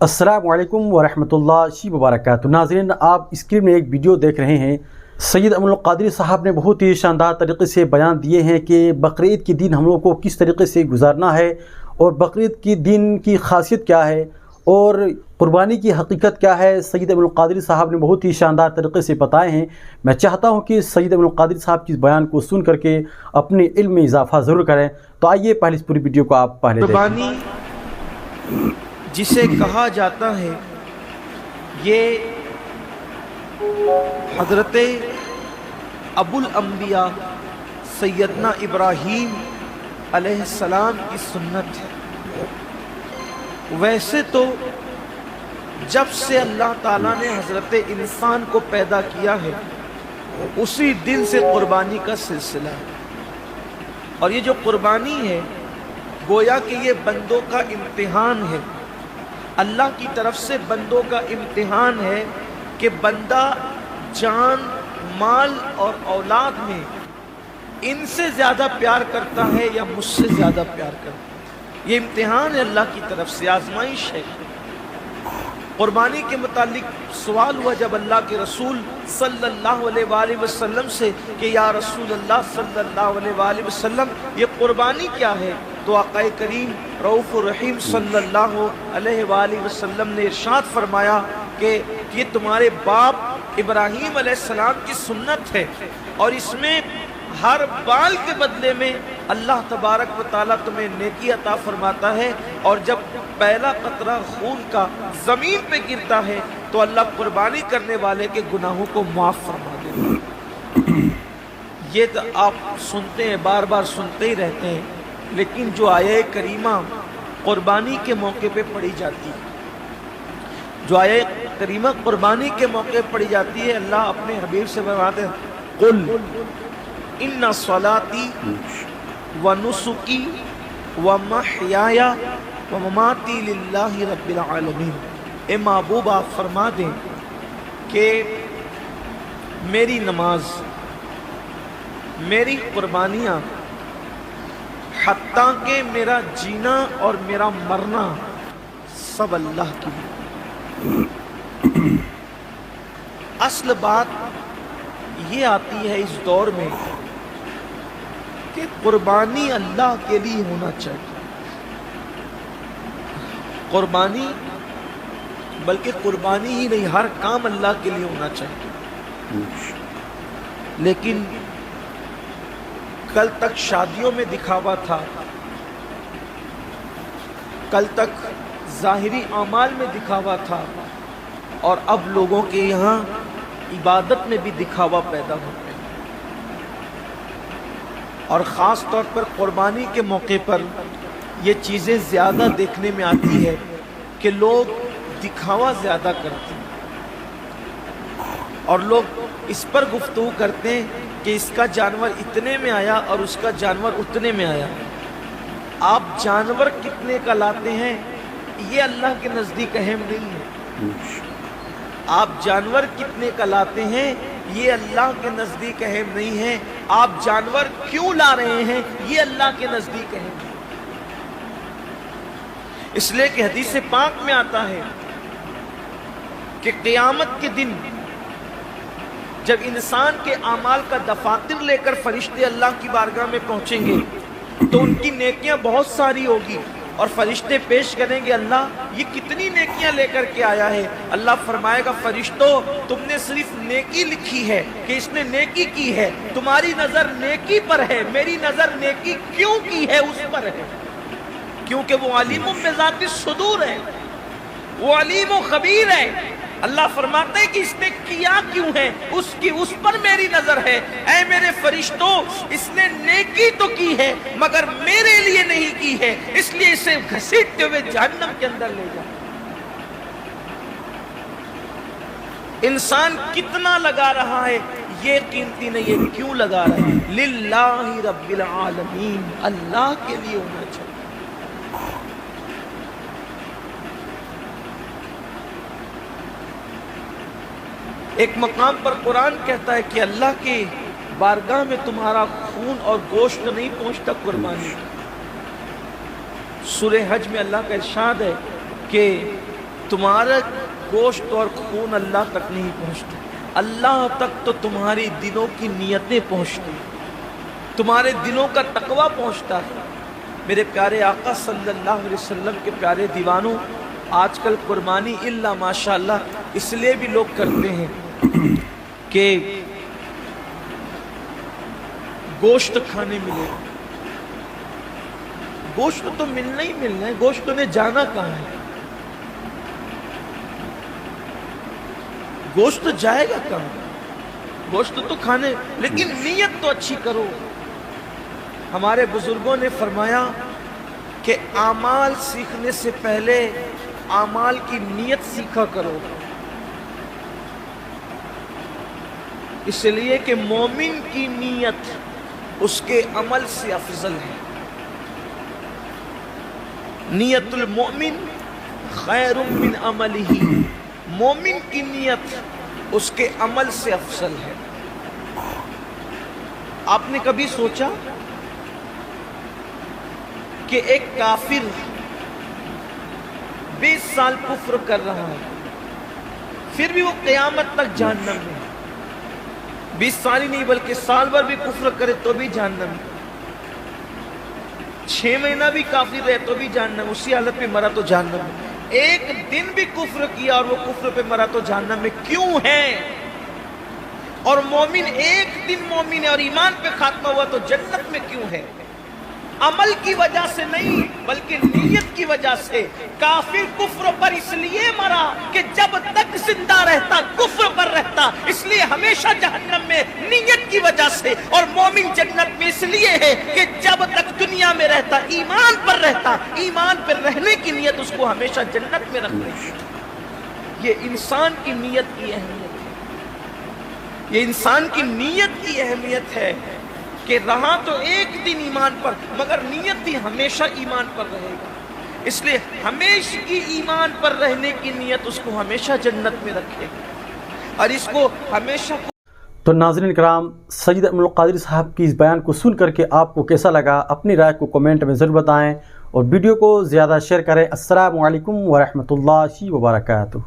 अस्सलामु अलैकुम वरहमतुल्लाहि वबरकातुहू। नाज़रीन, आप स्क्रीन में एक वीडियो देख रहे हैं। सैयद अमीनुल क़ादरी साहब ने बहुत ही शानदार तरीके से बयान दिए हैं कि बकरीद के दिन हम लोग को किस तरीके से गुजारना है और बकरीद के दिन की खासियत क्या है और कुर्बानी की हकीकत क्या है। सैयद अमीनुल क़ादरी साहब ने बहुत ही शानदार तरीके से बताए हैं। मैं चाहता हूं कि सैयद अमीनुल क़ादरी साहब की इस बयान को सुन करके अपने इल्म में इजाफा ज़रूर करें। तो आइए पहले इस पूरी वीडियो को आप पहले कुर्बानी जिसे कहा जाता है, ये हज़रत अबुल अंबिया सैयदना इब्राहीम अलैहिस्सलाम की सुन्नत है। वैसे तो जब से अल्लाह ताला ने हज़रत इंसान को पैदा किया है, उसी दिन से कुर्बानी का सिलसिला है। और ये जो कुर्बानी है, गोया कि ये बंदों का इम्तिहान है, अल्लाह की तरफ से बंदों का इम्तिहान है कि बंदा जान, माल और औलाद में इनसे ज़्यादा प्यार करता है या मुझसे ज़्यादा प्यार करता है। ये इम्तिहान है, अल्लाह की तरफ से आजमाइश है। कुर्बानी के मुतालिक सवाल हुआ जब अल्लाह के रसूल सल्लल्लाहु अलैहि वसल्लम से कि या रसूल अल्लाह सल्लल्लाहु अलैहि वसल्लम, ये कुर्बानी क्या है? तो आक़ाए करीम रऊफ़ुर रहीम सल्लल्लाहु अलैहि वसल्लम ने इरशाद फरमाया कि ये तुम्हारे बाप इब्राहीम अलैहिस्सलाम की सुन्नत है और इसमें हर बाल के बदले में अल्लाह तबारक व तआला तुम्हें नेकी अता फरमाता है, और जब पहला कतरा खून का ज़मीन पे गिरता है तो अल्लाह कुर्बानी करने वाले के गुनाहों को माफ़ फरमा देता है। ये तो आप सुनते हैं, बार बार सुनते ही रहते हैं, लेकिन जो आया करीमा कुर्बानी के मौके पे पढ़ी जाती है, जो आया करीमा कुर्बानी के मौके पे पढ़ी जाती है, अल्लाह अपने हबीब से फरमाते हैं, कुल इन्ना सलाती व नुसुकी व महयाया व ममाती लिल्लाहि रब्बिल आलमीन। ए महबूब, आप फरमा दें कि मेरी नमाज, मेरी कुर्बानियाँ, हत्ता के मेरा जीना और मेरा मरना सब अल्लाह की है। असल बात ये आती है इस दौर में कि कुर्बानी अल्लाह के लिए होना चाहिए। कुर्बानी, बल्कि कुर्बानी ही नहीं, हर काम अल्लाह के लिए होना चाहिए। लेकिन कल तक शादियों में दिखावा था, कल तक ज़ाहिरी अमाल में दिखावा था, और अब लोगों के यहाँ इबादत में भी दिखावा पैदा होता है। और ख़ास तौर पर कुर्बानी के मौके पर ये चीज़ें ज़्यादा देखने में आती है कि लोग दिखावा ज़्यादा करते हैं और लोग इस पर गुफ्तगू करते हैं कि इसका जानवर इतने में आया और उसका जानवर उतने में आया। आप जानवर कितने का लाते हैं ये अल्लाह के नज़दीक अहम नहीं है। आप जानवर कितने का लाते हैं ये अल्लाह के नज़दीक अहम नहीं है। आप जानवर क्यों ला रहे हैं ये अल्लाह के नज़दीक अहम है। इसलिए कि हदीस पाक में आता है कि क़यामत के दिन जब इंसान के आमाल का दफातर लेकर फरिश्ते अल्लाह की बारगाह में पहुंचेंगे तो उनकी नेकियां बहुत सारी होगी और फरिश्ते पेश करेंगे, अल्लाह ये कितनी नेकियां लेकर के आया है। अल्लाह फरमाएगा, फरिश्तों तुमने सिर्फ नेकी लिखी है कि इसने नेकी की है, तुम्हारी नजर नेकी पर है, मेरी नजर नेकी क्यों की है उस पर है, क्योंकि वो अलीमुम बिज़ाति सुदूर है, वो अलीम व खबीर है। अल्लाह फरमाते हैं कि इसने किया क्यों है, उसकी उस पर मेरी नजर है। ऐ मेरे फरिश्तों, इसने नेकी तो की है मगर मेरे लिए नहीं की है, इसलिए इसे घसीटते हुए जहन्नम के अंदर ले जाओ। इंसान कितना लगा रहा है ये कीमती नहीं है, क्यों लगा रहा है? लिल्लाहि रब्बिल आलमीन, अल्लाह के लिए होना चाहिए। एक मकाम पर कुरान कहता है कि अल्लाह के बारगाह में तुम्हारा खून और गोश्त नहीं पहुंचता कुर्बानी। सूरह हज में अल्लाह का इरशाद है कि تمہارا گوشت اور خون اللہ تک نہیں پہنچتا، اللہ تک تو تمہاری دلوں کی نیتیں پہنچتی، تمہارے دلوں کا تقوی پہنچتا ہے۔ میرے پیارے آقا صلی اللہ علیہ وسلم کے پیارے دیوانوں، آج کل قربانی الا ماشاءاللہ اس لیے بھی لوگ کرتے ہیں کہ گوشت کھانے ملے۔ گوشت تو ملنا ہی ملنا ہے، گوشت نے جانا کہاں ہے؟ گوشت جائے گا کہاں؟ گوشت تو کھانے، لیکن نیت تو اچھی کرو۔ ہمارے بزرگوں نے فرمایا کہ اعمال سیکھنے سے پہلے اعمال کی نیت سیکھا کرو، اس لیے کہ مومن کی نیت اس کے عمل سے افضل ہے۔ نیت المؤمن خیر من عملہ، مومن کی نیت اس کے عمل سے افضل ہے۔ آپ نے کبھی سوچا کہ ایک کافر 20 سال کفر کر رہا ہے، پھر بھی وہ قیامت تک جہنم میں، 20 سال ہی نہیں بلکہ سال بھر بھی کفر کرے تو بھی جہنم میں، 6 مہینہ بھی کافر رہے تو بھی جہنم، اسی حالت میں مرا تو جہنم میں، ایک دن بھی کفر کیا اور وہ کفر پہ مرا تو جہنم میں کیوں ہے؟ اور مومن ایک دن مومن ہے اور ایمان پہ خاتمہ ہوا تو جنت میں کیوں ہے؟ عمل کی وجہ سے نہیں بلکہ نیت کی وجہ سے۔ کافر کفر پر اس لیے مرا کہ جب تک زندہ رہتا کفر پر رہتا، اس لیے ہمیشہ جہنم میں نیت کی وجہ سے، اور مومن جنت میں اس لیے ہے کہ جب تک دنیا میں رہتا ایمان پر رہتا، ایمان پر رہنے کی نیت اس کو ہمیشہ جنت میں رکھنی ہے۔ یہ انسان کی نیت کی اہمیت ہے، یہ انسان کی نیت کی اہمیت ہے کہ رہا تو ایک دن ایمان پر مگر نیت ہی ہمیشہ ایمان پر رہے گا، اس لیے ہمیشہ کی ایمان پر رہنے کی نیت اس کو ہمیشہ جنت میں رکھے گا، اور اس کو ہمیشہ۔ تو ناظرین کرام، سید امین القادری صاحب کی اس بیان کو سن کر کے آپ کو کیسا لگا؟ اپنی رائے کو کمنٹ میں ضرور بتائیں اور ویڈیو کو زیادہ شیئر کریں۔ السلام علیکم ورحمۃ اللہ وبرکاتہ۔